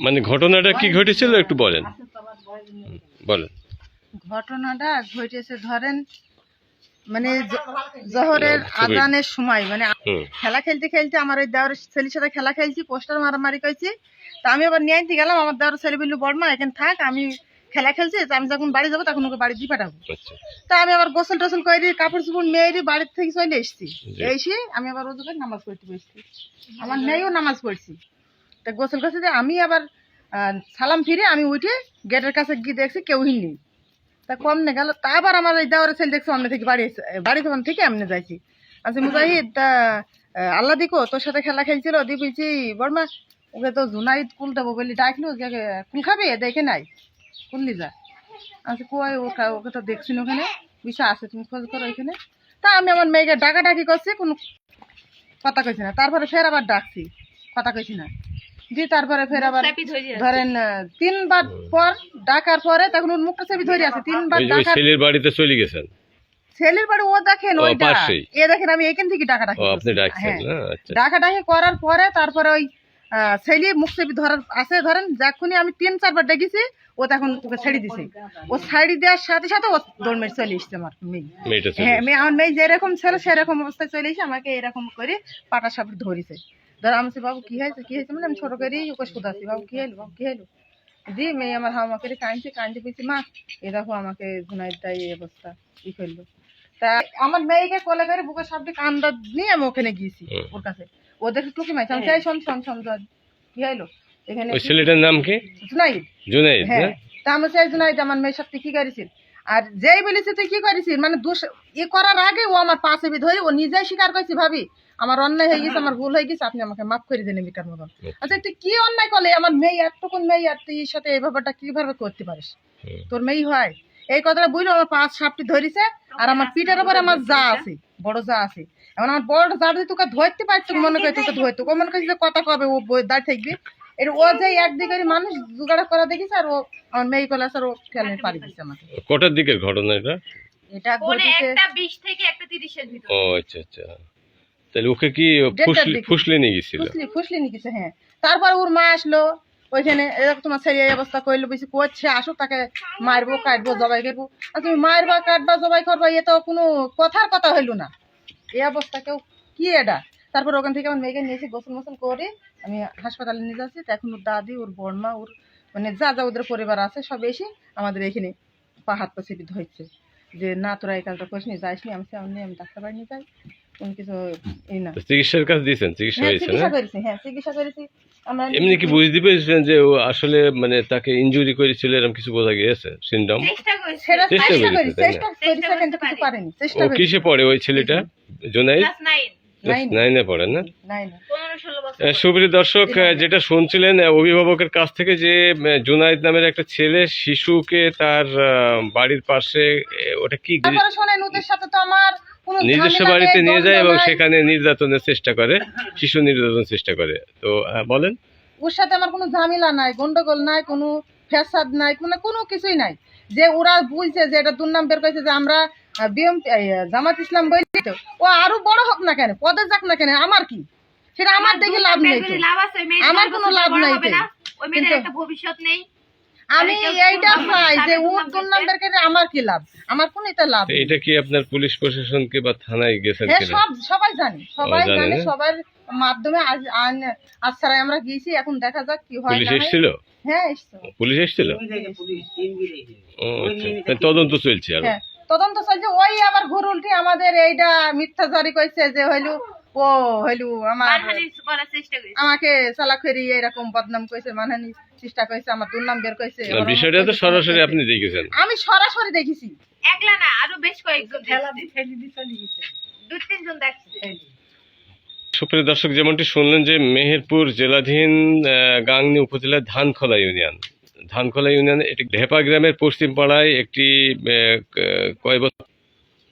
মানে ঘটনাটা কি ঘটেছিল একটু বলেন। বলেন। ঘটনাটা ঘটেছে ধরেন মানে জোহরের আজানের সময় মানে খেলা খেলতে খেলতে আমার ওই দেওয়ার ছেলের সাথে খেলা খেলছি, পোস্টার মারামারি করছি। তা আমি আবার নিয়ে আনতে গেলাম, আমার দেওয়ার ছেলে বললো বড়মা এখানে থাক, আমি খেলা খেলছি, আমি যখন বাড়ি যাবো তখন ওকে বাড়ি দিয়ে পাঠাবো। তা আমি আবার গোসল টোসল করে কাপড় চোপড় মেয়েরই বাড়ির থেকে চলে এসেছি। এসে আমি আবার ওদের নামাজ পড়তে বসছি, আমার মেয়েও নামাজ পড়ছি। তা গোসল করছে যে আমি আবার সালাম ফিরে আমি উঠে গেটের কাছে গিয়ে দেখছি কেউই নেই। তা কমনে গেল, তা আবার আমার এই দেওয়ার ছেলে দেখছি অন্য থেকে বাড়ি তখন থেকে এমনি যাইছি। আচ্ছা মুজাহিদ, তা আল্লাহ দিকো তোর সাথে খেলা খেলছিল, দিয়ে বলছি বর্মা ওকে তো জুনাইদ কুল দেবো বলি ডাকলো, কুল খাবে দেখে নাই কুললি যা। আচ্ছা কই ওকে তো দেখছি না ওখানে, বিষয় আছে তুমি খোঁজ করো ওইখানে। তা আমি আমার মেয়েকে ডাকাডাকি করছি, কোনো কথা কইছি না। তারপরে ফের আবার ডাকছি, কথা কইছি না। দিয়ে তারপরে ফের আবার ধরেন 3 বার পর ডাকার পরে তখন ওর মুখটা চেপে ধরে আছে। 3 বার ডাকার ছেলের বাড়িতে চলে গেছেন? ছেলের বাড়ি ও দেখেন ওইটা, এ দেখেন আমি এখান থেকে ডাকাডাকি ডাকাডাকি করার পরে তারপরে ওই ছেলে মুখ চেপে ধরার আছে ধরেন যখনই আমি 3-4 বার ডেকেছি ও তখন ওকে ছেড়ে দিছে। ও ছাড়ি দেওয়ার সাথে সাথে ও দৌড় মেরে চলে এসছে আমার মেয়ে। হ্যাঁ আমার মেয়ে যেরকম ছিল সেরকম অবস্থায় চলে এসে আমাকে এরকম করে পাটা সাপড়ে ধরেছে। ধর আমি বাবু কি হয়েছে কি হয়েছে, মানে আমি ছোট করেই ওকে শুধাচ্ছি বাবু কি হলো বাবু কি হলো। জি মেয়ে আমার হাওয়া করে কাঁদতে বলছি মা এ দেখো আমাকে জুনাইদটাই এই অবস্থা ই করলো। তা আমার মেয়েকে কোলে করে বুকের সামনে কান্দা নিয়ে আমি ওখানে গিয়েছি ওর কাছে। ও দেখে টুকি মাইছে, আমি চাই শোন কি হইলো এখানে। ছেলেটার নাম কি? জুনাইদ। জুনাইদ, হ্যাঁ। তা আমি চাই জুনাইদ আমার মেয়ের সাথে কি করেছিস, আর যেই বলেছে তুই কি করেছিস মানে দোষ ই করার আগে ও আমার পাশে ধরে ও নিজেই স্বীকার করছে ভাবি আমার অন্যায় হয়ে গেছে, আমার ভুল হয়ে গেছে, আপনি আমাকে মাফ করে দেন বিকার মতন। আচ্ছা তুই কি অন্যায় করলে, আমার মেয়ে এতটুকুন মেয়ে আর তুই সাথে এই ব্যাপারটা কিভাবে করতে পারিস, তোর মেয়ে হয় এই কথাটা বুঝলো। আমার পাঁচ সাপটি ধরেছে আর আমার পিঠের উপরে আমার যা আছে বড় যা আছে, এখন আমার বড় যা যদি তোকে ধরতে পারতো মনে করে তোকে ধরতো, ও মনে করছে যে কথা কবে ও দাঁড়িয়ে থাকবি। এর ও যে একদিকে মানুষ জোগাড় করা দেখিস আর ও আমার মেয়ে কলে আর ও খেলে পারি দিচ্ছে আমাকে। কটার দিকের ঘটনা এটা? এটা ঘটেছে 1:20 থেকে 1:30 এর ভিতর। ও আচ্ছা আচ্ছা, তাহলে ওকে কি ফুসলে নিয়ে গেছিল? ফুসলে নিয়ে গেছে, হ্যাঁ। তারপর ওর মা আসলো ওইখানে, এরকম তোমার ছেলে এই অবস্থা করলো, বেশি করছে আসুক তাকে মারবো কাটবো জবাই করবো। আর তুমি মারবা কাটবা জবাই করবা এ তো কোনো কথার কথা হইলো না, এই অবস্থা কেউ কি এটা। তারপর ওখান থেকে আমার মেয়েকে নিয়েছি গোসল মোসল করে আমি হাসপাতালে নিয়ে যাচ্ছি। তো এখন ওর দাদি ওর বড়মা ওর মানে যা যা ওদের পরিবার আছে সব এসে আমাদের এখানে হাত পা চেপে ধরছে যে না তোরা এই কাজটা করিস নি যাইস নি। আমি ডাক্তার বাড়ি নিয়ে যাই, কোনো কিছু এই না। চিকিৎসার কাজ দিয়েছেন? চিকিৎসা হয়েছে না? হ্যাঁ চিকিৎসা করেছি আমরা। এমনি কি বুঝতে পেরেছিলেন যে ও আসলে মানে তাকে ইনজুরি করেছিল এরকম কিছু বোঝা গিয়েছে? সিনড্রোম কিসে পড়ে ওই ছেলেটা? জুনাইদ ক্লাস 9-এ পড়ে না? সুপ্রিয় দর্শক, যেটা শুনছিলেন অভিভাবকের কাছ থেকে যে জুনাইদ নামের একটা ছেলে শিশুকে তার বাড়ির পাশে, ওটা কি নিজস্ব বাড়িতে নিয়ে যায় এবং সেখানে নির্যাতনের চেষ্টা করে, শিশু নির্যাতনের চেষ্টা করে। তো বলেন। ওর সাথে আমার কোনো ঝামেলা নাই, গন্ডগোল নাই, কোনো ফ্যাসাদ নাই, কোনো কিছুই নাই। যে ওরা বলছে যে এটা দুর্নাম বের করেছে যে আমরা জামাত ইসলাম বলি, তো ও আরো বড় হোক না কেন, পদে যাক না কেন, আমার কি সেটা আমার দেখে লাভ নেই, আমার কোনো লাভ নাই। ভবিষ্যৎ নেই, আমি এইটা চাই যে ওর দুর্নাম বের করে আমার কি লাভ, আমার কোনো এটা লাভ। এটা কি আপনার পুলিশ প্রশাসনকে বা থানায় গেছেন? সবাই জানে সবার মাধ্যমে আজ ছাড়াই আমরা গিয়েছি, এখন দেখা যাক কি হয়। পুলিশ এসেছিল? হ্যাঁ পুলিশ এসেছিল। তদন্ত চলছে আর তদন্ত চলছে। ওই আবার ঘুর উল্টি আমাদের এইটা মিথ্যা জারি করেছে যে হইলু ও হইলু আমাকে চালাকি এরকম বদনাম করেছে, মানহানি চেষ্টা করেছে, আমার দুর্নাম বের করেছে। বিষয়টা তো সরাসরি আপনি দেখেছেন? আমি সরাসরি দেখেছি, একলা না আরো বেশ কয়েকজন, 2-3 জন দেখছে। সুপ্রিয় দর্শক, যেমনটি শুনলেন যে মেহেরপুর জেলাধীন গাংনী উপজেলার ধানখোলা ইউনিয়ন এটি ঢেপা গ্রামের পশ্চিম পাড়ায় একটি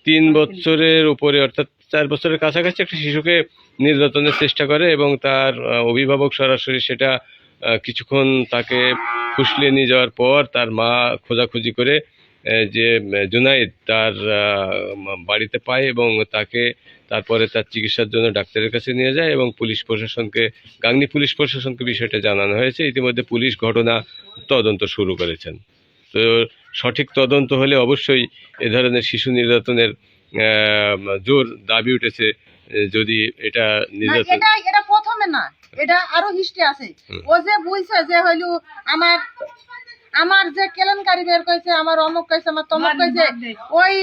3 বছরের উপরে অর্থাৎ 4 বছরের কাছাকাছি একটি শিশুকে নির্যাতনের চেষ্টা করে এবং তার অভিভাবক সরাসরি সেটা কিছুক্ষণ তাকে ফুসলিয়ে নিয়ে যাওয়ার পর তার মা খোঁজাখুঁজি করে যে জুনায়েদ তার বাড়িতে পায় এবং তারপরে তার চিকিৎসার জন্য ডাক্তারের কাছে নিয়ে যায় এবং গাংনী পুলিশ প্রশাসনকে বিষয়টা জানানো হয়েছে। ইতিমধ্যে পুলিশ ঘটনা তদন্ত শুরু করেছেন। তো সঠিক তদন্ত হলে অবশ্যই এ ধরনের শিশু নির্যাতনের জোর দাবি উঠেছে। যদি এটা নির্যাতন, এটা প্রথমে না, এটা আরো হিস্ট্রি আছে। ও যে বুঝছে যে হইল আমার যে কেলেঙ্কারি বের করেছে, আমার অমুক কইছে, আমার তমুক কইছে, ওই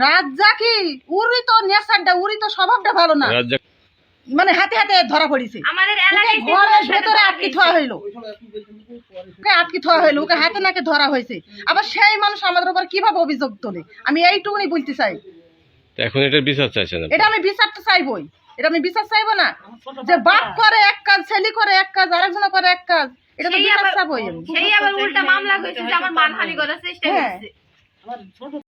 রাজ্জাকি উরি তো নেশারটা, উরি তো স্বভাবটা ভালো না, মানে হাতে হাতে ধরা পড়েছে। ঘরের ভেতরে আটকে থোয়া হইলো, ওকে হাতে নাকে ধরা হয়েছে। আবার সেই মানুষ আমাদের উপর কিভাবে অভিযোগ তোলে, আমি এইটুকুনি বলতে চাই। এখন এটা বিচার চাইছেন? এটা আমি বিচার তো চাইবই, এটা আমি বিচার চাইবো না যে বাপ করে এক কাজ, ছেলে করে এক কাজ, আরেকজন করে এক কাজ, এটা তো বিচার চাইবই। সেই আবার উল্টা মামলা হয়েছে যে আমার মানহানি করার চেষ্টা করছে।